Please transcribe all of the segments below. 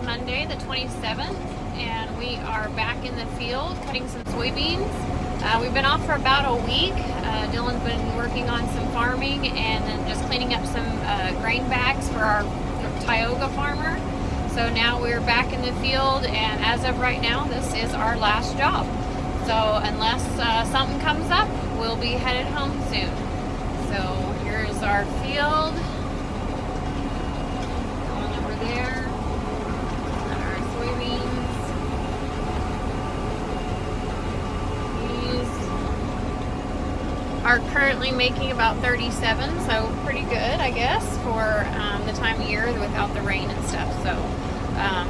Monday, the 27th, and we are back in the field cutting some soybeans. We've been off for about a week. Dylan's been working on some farming and then just cleaning up some grain bags for our Tioga farmer. So now we're back in the field, and as of right now, this is our last job. So unless something comes up, we'll be headed home soon. So here's our field. Going over there. And our soybeans. These are currently making about 37, so pretty good, I guess, for the time of year without the rain and stuff. So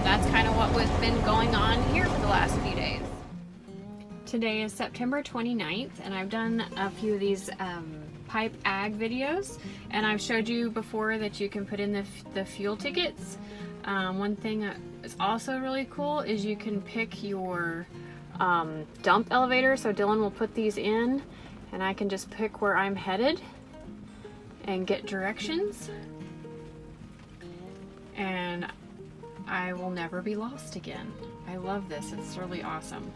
that's kind of what has been going on here for the last few days. Today is September 29th, and I've done a few of these pipe ag videos, and I've showed you before that you can put in the fuel tickets. One thing that is also really cool is you can pick your dump elevator. So Dylan will put these in, and I can just pick where I'm headed and get directions, and I will never be lost again. I love this. It's really awesome.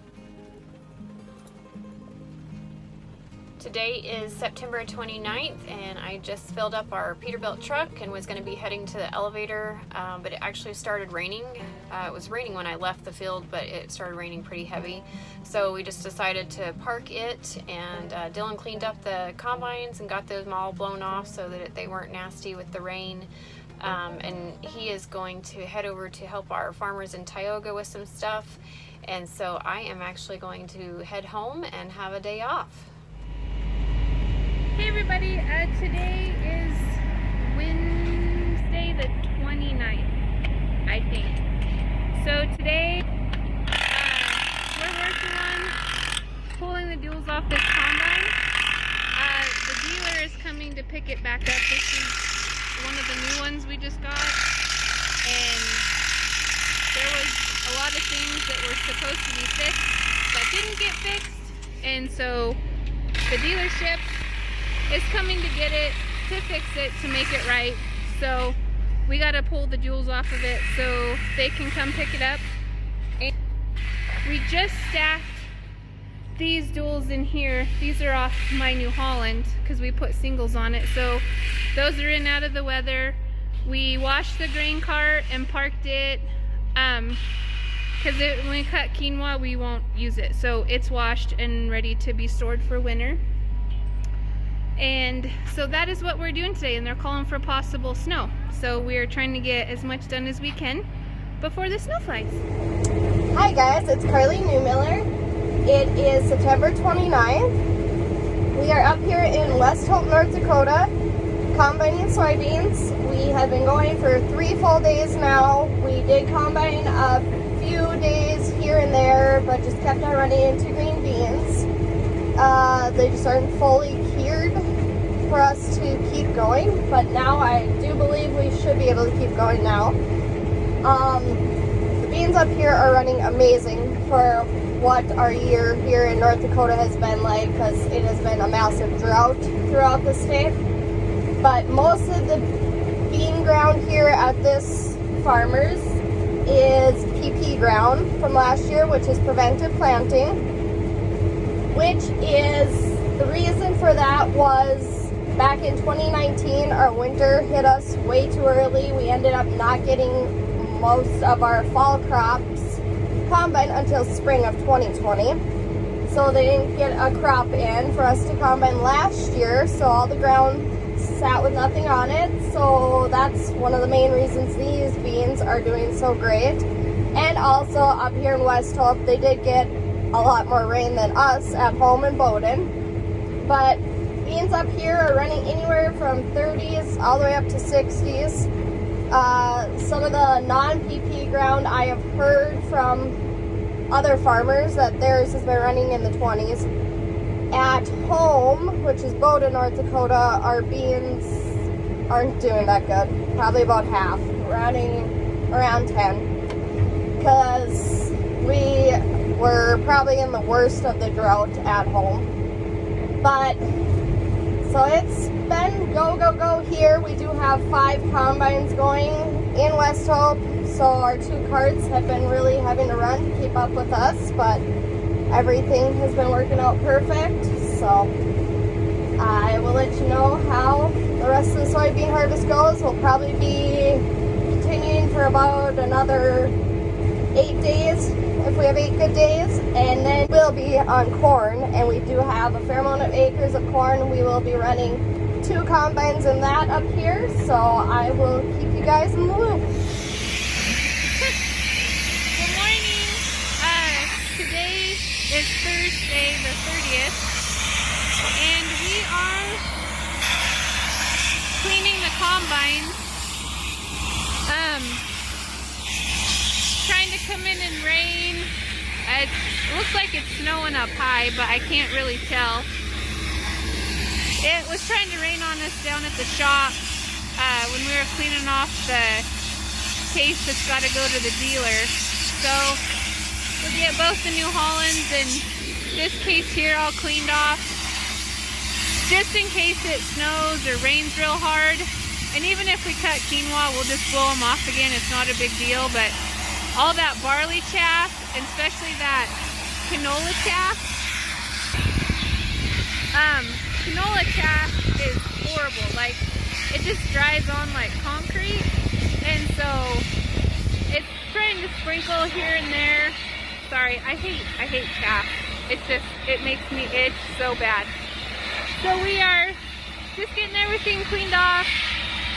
Today is September 29th, and I just filled up our Peterbilt truck and was going to be heading to the elevator, but it actually started raining. It was raining when I left the field, but it started raining pretty heavy. So we just decided to park it, and Dylan cleaned up the combines and got those all blown off so that they weren't nasty with the rain. And he is going to head over to help our farmers in Tioga with some stuff. And so I am actually going to head home and have a day off. Hey everybody, today is Wednesday the 29th, I think. So today we're working on pulling the duals off this combine. The dealer is coming to pick it back up. This is one of the new ones we just got, and there was a lot of things that were supposed to be fixed that didn't get fixed, and so the dealership is coming to get it, to fix it, to make it right. So we got to pull the jewels off of it so they can come pick it up. And we just stacked these duals in here. These are off my New Holland because we put singles on it. So those are in out of the weather. We washed the grain cart and parked it because when we cut quinoa, we won't use it. So it's washed and ready to be stored for winter. And so that is what we're doing today, and they're calling for possible snow. So we're trying to get as much done as we can before the snow flies. Hi guys, it's Karlie Neumiller. It is September 29th. We are up here in West Hope, North Dakota, combining soybeans. We have been going for 3 full days now. We did combine a few days here and there, but just kept on running into green beans. They just aren't fully cured for us to keep going, but now I do believe we should be able to keep going now. The beans up here are running amazing for what our year here in North Dakota has been like, because it has been a massive drought throughout the state. But most of the bean ground here at this farmer's is PP ground from last year, which is preventive planting, which is the reason for that was back in 2019, our winter hit us way too early. We ended up not getting most of our fall crops combined until spring of 2020. So they didn't get a crop in for us to combine last year, so all the ground sat with nothing on it. So that's one of the main reasons these beans are doing so great. And also up here in West Hope, they did get a lot more rain than us at home in Bowdoin. But beans up here are running anywhere from 30s all the way up to 60s. Some of the non-PP ground, I have heard from other farmers that theirs has been running in the 20s. At home, which is Bowdoin, North Dakota, our beans aren't doing that good. Probably about half, running around 10. Because we were probably in the worst of the drought at home. But so it's been go, go, go here. We do have 5 combines going in West Hope, so our 2 carts have been really having to run to keep up with us, but everything has been working out perfect. So I will let you know how the rest of the soybean harvest goes. We'll probably be continuing for about another 8 days, if we have 8 good days, and then we'll be on corn, and we do have a fair amount of acres of corn. We will be running 2 combines in that up here, so I will keep you guys in the loop. Good morning. Today is Thursday the 30th, and we are cleaning the combines. Trying to come in and rain. It looks like it's snowing up high, but I can't really tell. It was trying to rain on us down at the shop when we were cleaning off the case that's got to go to the dealer. So we'll get both the New Hollands and this case here all cleaned off, just in case it snows or rains real hard. And even if we cut quinoa, we'll just blow them off again. It's not a big deal, but all that barley chaff, and especially that canola chaff. Canola chaff is horrible. Like, it just dries on like concrete, and so it's trying to sprinkle here and there. Sorry, I hate chaff. It's just, it makes me itch so bad. So we are just getting everything cleaned off.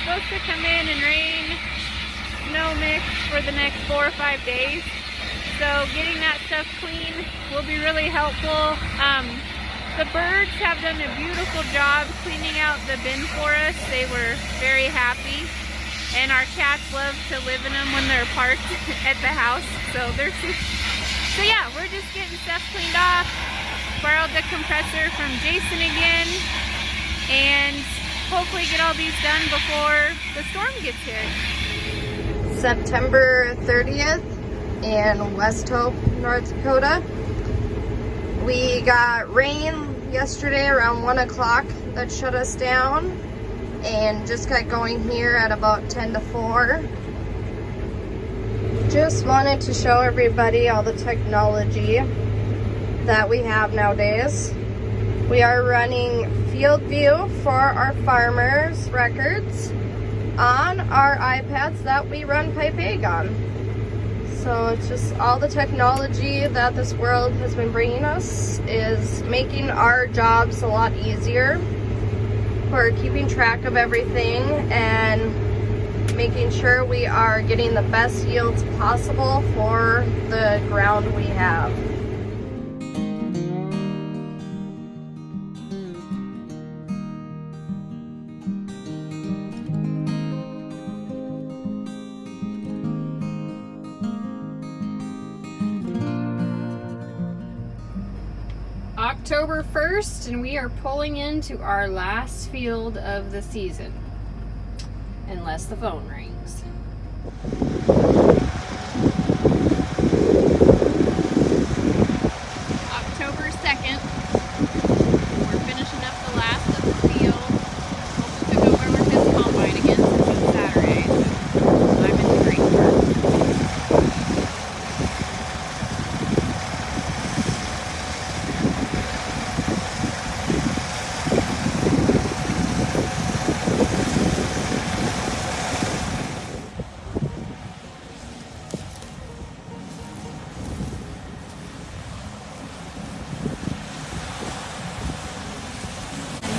Supposed to come in and rain, snow mix for the next 4 or 5 days. So getting that stuff clean will be really helpful. The birds have done a beautiful job cleaning out the bin for us. They were very happy. And our cats love to live in them when they're parked at the house. So yeah, we're just getting stuff cleaned off. Borrowed the compressor from Jason again. And hopefully get all these done before the storm gets here. September 30th in West Hope, North Dakota. We got rain yesterday around 1 o'clock that shut us down, and just got going here at about 10 to 4. Just wanted to show everybody all the technology that we have nowadays. We are running Field View for our farmers' records on our iPads that we run Pipe Ag on. So it's just all the technology that this world has been bringing us is making our jobs a lot easier. We're keeping track of everything and making sure we are getting the best yields possible for the ground we have. October 1st, and we are pulling into our last field of the season, unless the phone rings. October 2nd, we're finishing up the last of the field. Also took over with his combine again since it was Saturday, so I'm in the green part.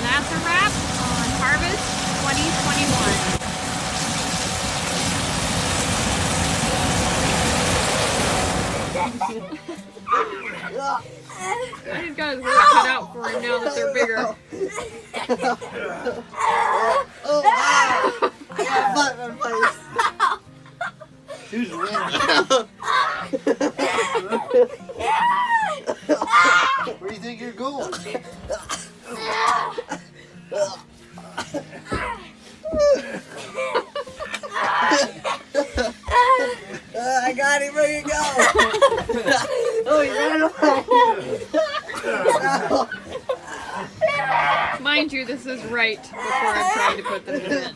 That's a wrap on Harvest 2021. He's got his work cut out for him now that they're bigger. Oh, wow. I got a button in place. Who's winning? Where do you think you're going? I got him. Where you go? Oh, he ran away. Mind you, this is right before I'm trying to put them in.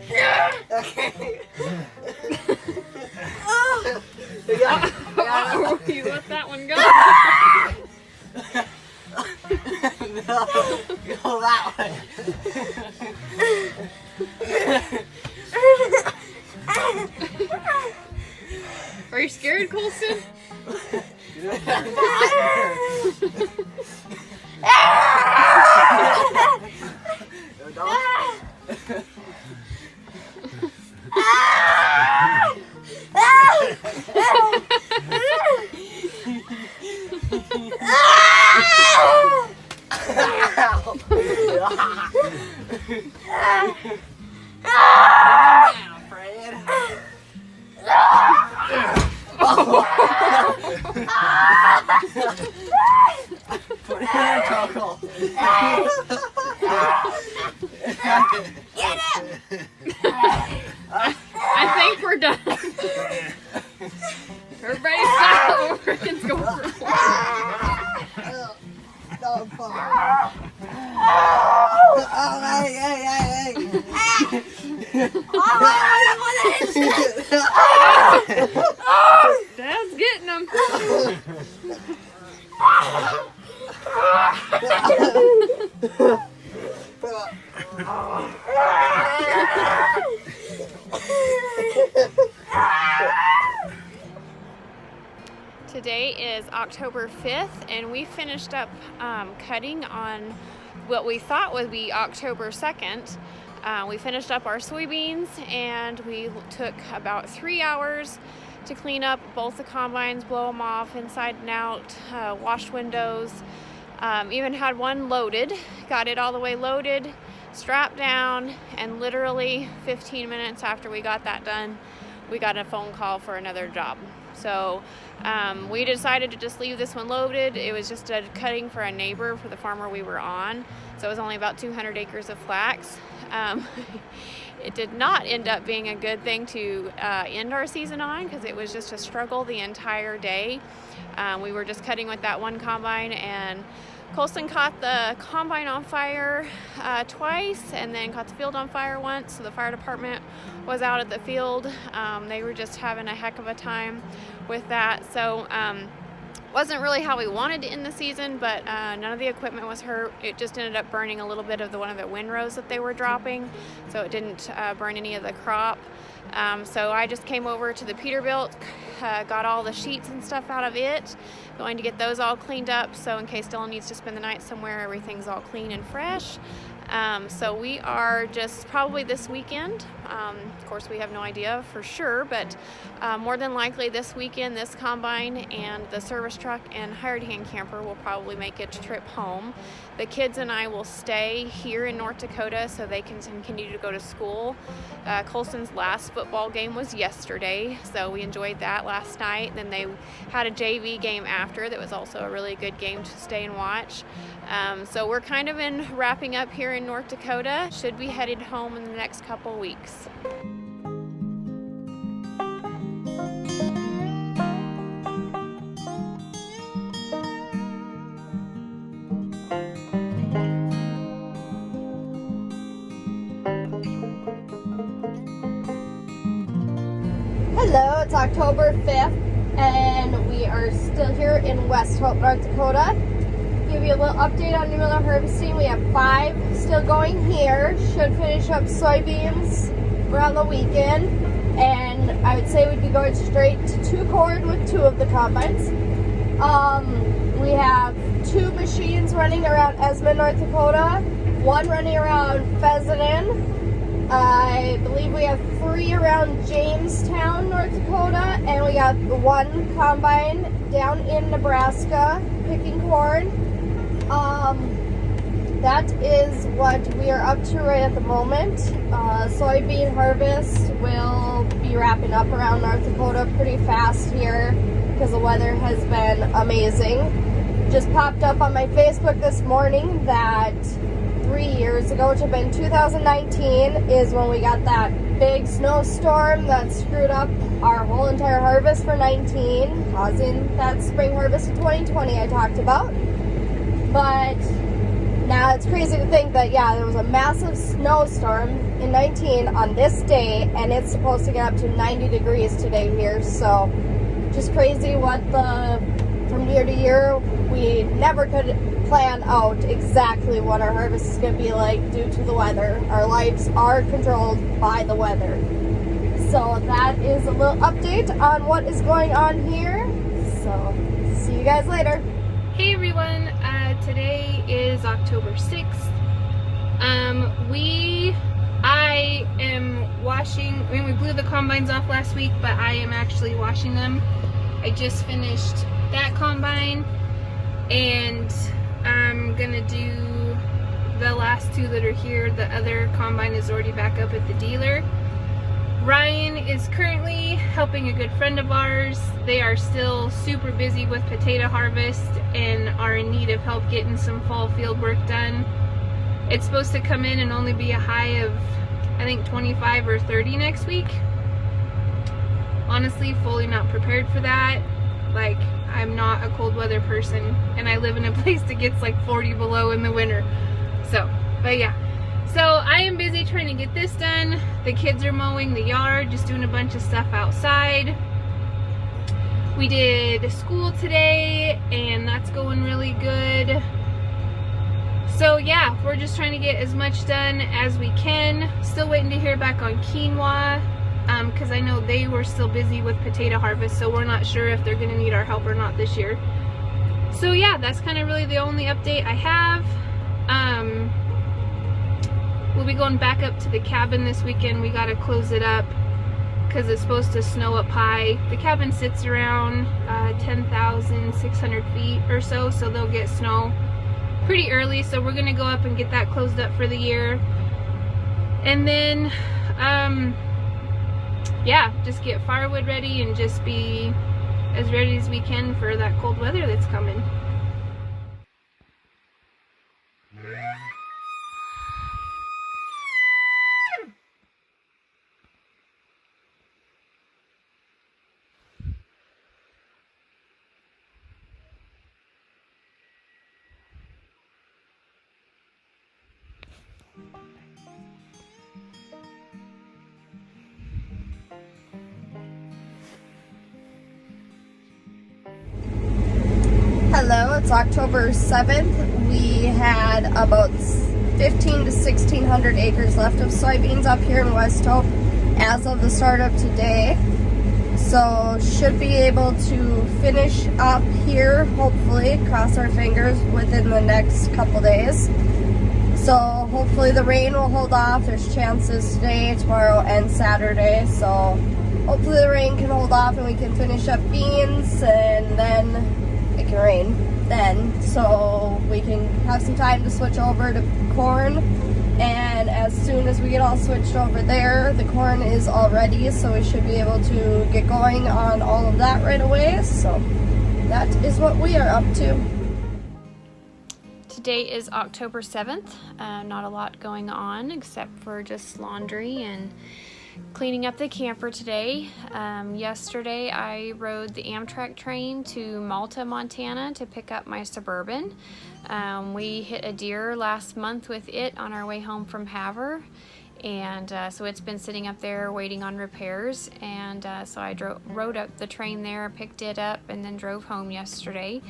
Okay. You let that one go. No, go that way. Are you scared, Colson? Put it in your chuckle. I think we're done. Everybody stop over and go for a walk. No, fuck. Oh, hey. Dad's getting them. Today is October 5th, and we finished up cutting on what we thought would be October 2nd. We finished up our soybeans, and we took about 3 hours to clean up both the combines, blow them off inside and out, washed windows, even had one loaded, got it all the way loaded, strapped down, and literally 15 minutes after we got that done, we got a phone call for another job. So we decided to just leave this one loaded. It was just a cutting for a neighbor, for the farmer we were on. So it was only about 200 acres of flax. It did not end up being a good thing to end our season on, because it was just a struggle the entire day. We were just cutting with that one combine, and Colson caught the combine on fire twice, and then caught the field on fire once. So the fire department was out at the field. They were just having a heck of a time with that. So wasn't really how we wanted to end the season, but none of the equipment was hurt. It just ended up burning a little bit of one of the windrows that they were dropping, so it didn't burn any of the crop. So I just came over to the Peterbilt, got all the sheets and stuff out of it, going to get those all cleaned up, so in case Dylan needs to spend the night somewhere, everything's all clean and fresh. So we are just probably this weekend. Of course, we have no idea for sure, but more than likely this weekend, this combine and the service truck and hired hand camper will probably make a trip home. The kids and I will stay here in North Dakota so they can continue to go to school. Colson's last football game was yesterday, so we enjoyed that last night. Then they had a JV game after that was also a really good game to stay and watch. So we're kind of wrapping up here in North Dakota. Should be headed home in the next couple weeks. Hello, it's October 5th, and we are still here in West Hope, North Dakota. Give you a little update on Neumiller Harvesting. We have 5 still going here. Should finish up soybeans around the weekend, and I would say we'd be going straight to 2 corn with 2 of the combines. We have 2 machines running around Esmond, North Dakota, 1 running around Pheasant. I believe we have 3 around Jamestown, North Dakota, and we got 1 combine down in Nebraska picking corn. That is what we are up to right at the moment. Soybean harvest will be wrapping up around North Dakota pretty fast here because the weather has been amazing. Just popped up on my Facebook this morning that 3 years ago, which had been 2019, is when we got that big snowstorm that screwed up our whole entire harvest for 19, causing that spring harvest of 2020 I talked about. But Now it's crazy to think that, yeah, there was a massive snowstorm in 19 on this day, and it's supposed to get up to 90 degrees today here. So just crazy what from year to year, we never could plan out exactly what our harvest is going to be like due to the weather. Our lives are controlled by the weather. So that is a little update on what is going on here. So see you guys later. Hey everyone, today is October 6th. I am washing, we blew the combines off last week, but I am actually washing them. I just finished that combine, and I'm gonna do the last two that are here. The other combine is already back up at the dealer. Ryan is currently helping a good friend of ours. They are still super busy with potato harvest and are in need of help getting some fall field work done. It's supposed to come in and only be a high of, I think, 25 or 30 next week. Honestly, fully not prepared for that. Like, I'm not a cold weather person, and I live in a place that gets like 40 below in the winter. So, but yeah. So I am busy trying to get this done. The kids are mowing the yard, just doing a bunch of stuff outside. We did school today, and that's going really good. So yeah, we're just trying to get as much done as we can. Still waiting to hear back on quinoa, because I know they were still busy with potato harvest, so we're not sure if they're going to need our help or not this year. So yeah, that's kind of really the only update I have. We'll be going back up to the cabin this weekend. We got to close it up because it's supposed to snow up high. The cabin sits around 10,600 feet or so, so they'll get snow pretty early. So we're going to go up and get that closed up for the year. And then, yeah, just get firewood ready and just be as ready as we can for that cold weather that's coming. Hello, it's October 7th. We had about 15 to 1,600 acres left of soybeans up here in West Hope as of the start of today. So should be able to finish up here, hopefully, cross our fingers, within the next couple days. So hopefully the rain will hold off. There's chances today, tomorrow, and Saturday. So hopefully the rain can hold off and we can finish up beans, and then it can rain then, so we can have some time to switch over to corn. And as soon as we get all switched over there, the corn is all ready, so we should be able to get going on all of that right away. So that is what we are up to. Today is October 7th. Not a lot going on except for just laundry and cleaning up the camper today. Yesterday I rode the Amtrak train to Malta, Montana to pick up my Suburban. We hit a deer last month with it on our way home from Havre, and so it's been sitting up there waiting on repairs, and so I rode up the train there, picked it up, and then drove home yesterday.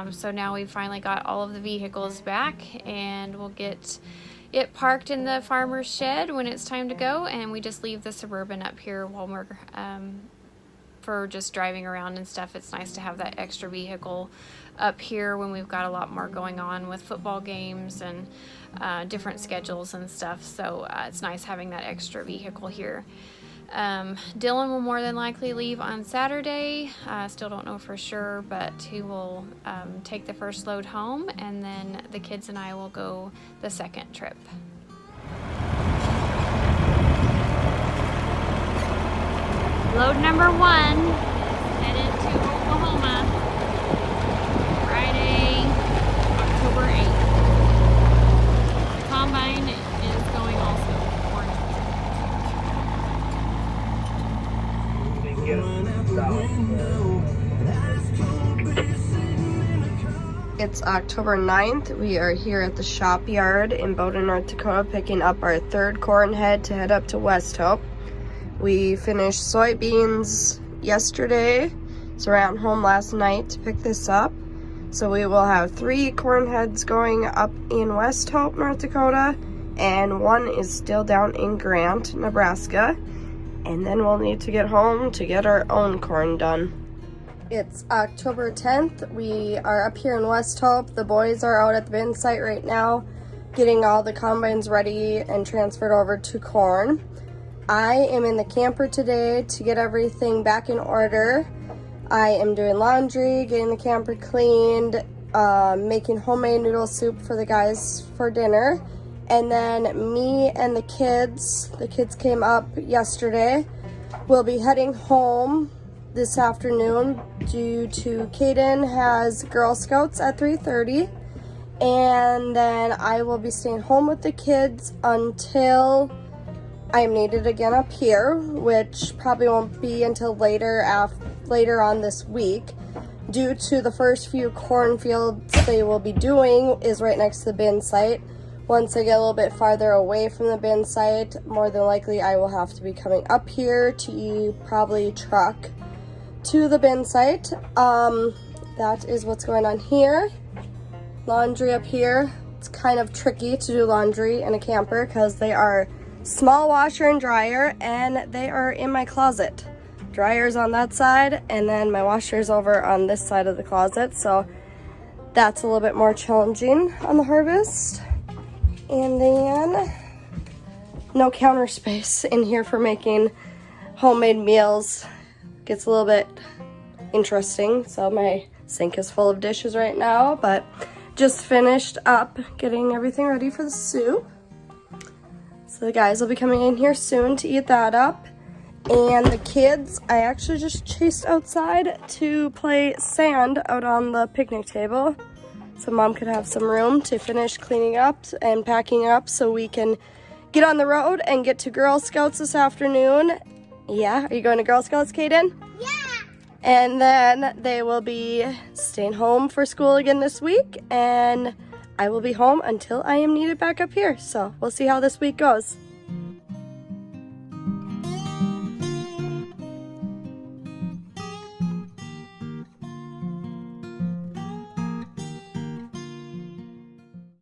So now we finally got all of the vehicles back, and we'll get it parked in the farmer's shed when it's time to go, and we just leave the Suburban up here while we're for just driving around and stuff. It's nice to have that extra vehicle up here when we've got a lot more going on with football games and different schedules and stuff, so it's nice having that extra vehicle here. Dylan will more than likely leave on Saturday. Still don't know for sure, but he will take the first load home, and then the kids and I will go the second trip. Load number 1 headed to Oklahoma, Friday, October 8th. The combine is going also. Get them. It's October 9th. We are here at the shop yard in Bowden, North Dakota, picking up our third corn head to head up to West Hope. We finished soybeans yesterday, so ran home last night to pick this up. So we will have 3 corn heads going up in West Hope, North Dakota, and 1 is still down in Grant, Nebraska. And then we'll need to get home to get our own corn done. It's October 10th. We are up here in West Hope. The boys are out at the bin site right now, getting all the combines ready and transferred over to corn. I am in the camper today to get everything back in order. I am doing laundry, getting the camper cleaned, making homemade noodle soup for the guys for dinner. And then me and the kids came up yesterday. We'll be heading home this afternoon due to Kaden has Girl Scouts at 3:30. And then I will be staying home with the kids until I am needed again up here, which probably won't be until later on this week. Due to the first few cornfields they will be doing is right next to the bin site. Once I get a little bit farther away from the bin site, more than likely I will have to be coming up here to probably truck to the bin site. That is what's going on here. Laundry up here. It's kind of tricky to do laundry in a camper because they are small washer and dryer, and they are in my closet. Dryer's on that side, and then my washer's over on this side of the closet, so that's a little bit more challenging on the harvest. And then no counter space in here for making homemade meals. Gets a little bit interesting, so my sink is full of dishes right now, but just finished up getting everything ready for the soup. So the guys will be coming in here soon to eat that up. And the kids, I actually just chased outside to play sand out on the picnic table, so Mom could have some room to finish cleaning up and packing up so we can get on the road and get to Girl Scouts this afternoon. Yeah, are you going to Girl Scouts, Kaden? Yeah! And then they will be staying home for school again this week, and I will be home until I am needed back up here. So we'll see how this week goes.